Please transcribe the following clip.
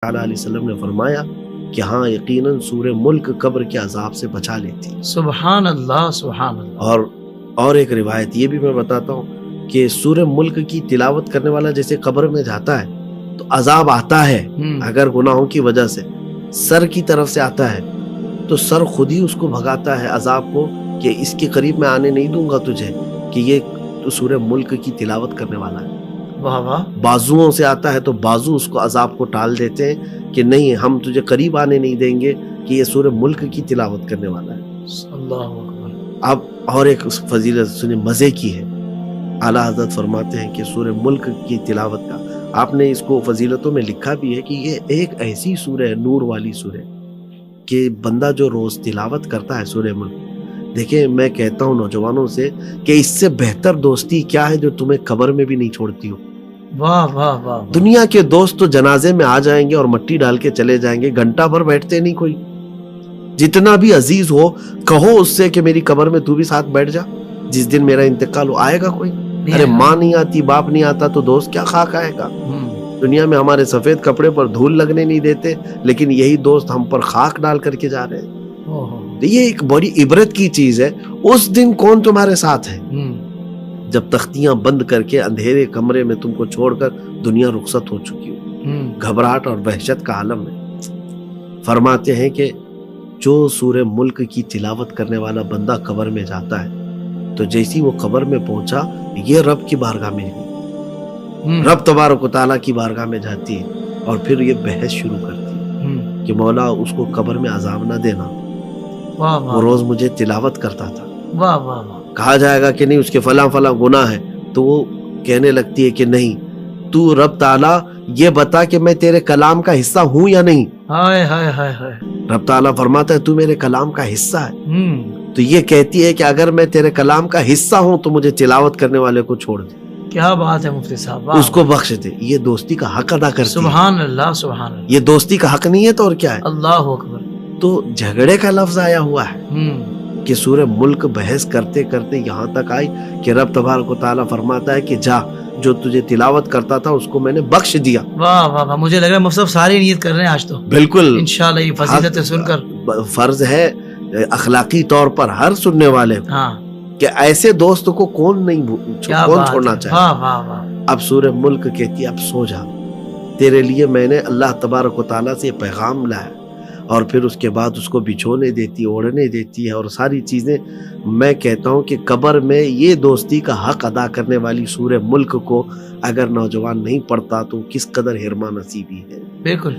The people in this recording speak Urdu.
تعالیٰ علیہ وسلم نے فرمایا کہ ہاں یقیناً سورہ ملک قبر کے عذاب سے بچا لیتی ہے۔ سبحان اللہ سبحان اللہ۔ اور ایک روایت یہ بھی میں بتاتا ہوں کہ سورہ ملک کی تلاوت کرنے والا جیسے قبر میں جاتا ہے تو عذاب آتا ہے، اگر گناہوں کی وجہ سے سر کی طرف سے آتا ہے تو سر خود ہی اس کو بھگاتا ہے عذاب کو کہ اس کے قریب میں آنے نہیں دوں گا تجھے، کہ یہ تو سورہ ملک کی تلاوت کرنے والا ہے۔ واہ واہ۔ بازوؤں سے آتا ہے تو بازو اس کو عذاب کو ٹال دیتے ہیں کہ نہیں ہم تجھے قریب آنے نہیں دیں گے کہ یہ سورہ ملک کی تلاوت کرنے والا ہے۔ اللہ اکبر۔ اب اور ایک فضیلت سنیں مزے کی ہے، اعلیٰ حضرت فرماتے ہیں کہ سورہ ملک کی تلاوت کا آپ نے اس کو فضیلتوں میں لکھا بھی ہے کہ یہ ایک ایسی سورہ ہے، نور والی سورہ، کہ بندہ جو روز تلاوت کرتا ہے سورہ ملک، دیکھیں میں کہتا ہوں نوجوانوں سے کہ اس سے بہتر دوستی کیا ہے جو تمہیں قبر میں بھی نہیں چھوڑتی ہو۔ واہ واہ واہ۔ دنیا کے دوست تو جنازے میں آ جائیں گے اور مٹی ڈال کے چلے جائیں گے، گھنٹہ بھر بیٹھتے نہیں کوئی۔ جتنا بھی عزیز ہو کہو اس سے کہ میری قبر میں تو بھی ساتھ بیٹھ جا، جس دن میرا انتقال ہو آئے گا کوئی؟ ارے ماں نہیں آتی باپ نہیں آتا تو دوست کیا خاک آئے گا؟ دنیا میں ہمارے سفید کپڑے پر دھول لگنے نہیں دیتے، لیکن یہی دوست ہم پر خاک ڈال کر کے جا رہے ہیں۔ یہ ایک بڑی عبرت کی چیز ہے، اس دن کون تمہارے ساتھ ہے جب تختیاں بند کر کے اندھیرے کمرے میں تم کو چھوڑ کر دنیا رخصت ہو چکی ہو، گھبراہٹ اور وحشت کا عالم ہے۔ فرماتے ہیں کہ جو سورہ ملک کی تلاوت کرنے والا بندہ قبر میں جاتا ہے تو جیسی وہ قبر میں پہنچا یہ رب کی بارگاہ میں گئی، رب تبارک و تعالیٰ کی بارگاہ میں جاتی ہے اور پھر یہ بحث شروع کرتی ہے کہ مولا اس کو قبر میں عذاب نہ دینا، وہ روز مجھے تلاوت کرتا تھا۔ واہ واہ واہ۔ کہا جائے گا کہ نہیں اس کے فلاں فلاں گناہ ہے تو وہ کہنے لگتی ہے کہ نہیں تو رب تعالیٰ یہ بتا کہ میں تیرے کلام کا حصہ ہوں یا نہیں۔ ہائے ہائے ہائے ہائے۔ رب تعالیٰ فرماتا ہے تو میرے کلام کا حصہ ہے، تو یہ کہتی ہے کہ اگر میں تیرے کلام کا حصہ ہوں تو مجھے تلاوت کرنے والے کو چھوڑ دے، کیا بات ہے مفتی صاحب، اس کو بخش دے۔ یہ دوستی کا حق ادا کرتی ہے۔ سبحان اللہ سبحان اللہ۔ یہ دوستی کا حق نہیں ہے تو اور کیا ہے؟ اللہ اکبر۔ تو جھگڑے کا لفظ آیا ہوا ہے کہ سورہ ملک بحث کرتے کرتے یہاں تک آئی کہ رب تبارک و تعالیٰ فرماتا ہے کہ جا جو تجھے تلاوت کرتا تھا اس کو میں نے بخش دیا۔ واہ واہ واہ۔ مجھے لگ رہا ہے مفتی صاحب ساری نیت کر رہے ہیں آج تو بالکل انشاءاللہ یہ فضیلت سن کر فرض ہے اخلاقی طور پر ہر سننے والے کہ ایسے دوست کو کون نہیں کون چھوڑنا چاہے۔ واہ واہ واہ۔ اب سورہ ملک کہتی ہے اب سو جا، تیرے لیے میں نے اللہ تبارک و تعالیٰ سے یہ پیغام لایا، اور پھر اس کے بعد اس کو بچھونے دیتی ہے، اوڑھنے دیتی ہے اور ساری چیزیں۔ میں کہتا ہوں کہ قبر میں یہ دوستی کا حق ادا کرنے والی سورہ ملک کو اگر نوجوان نہیں پڑھتا تو کس قدر حرمہ نصیبی ہے۔ بالکل۔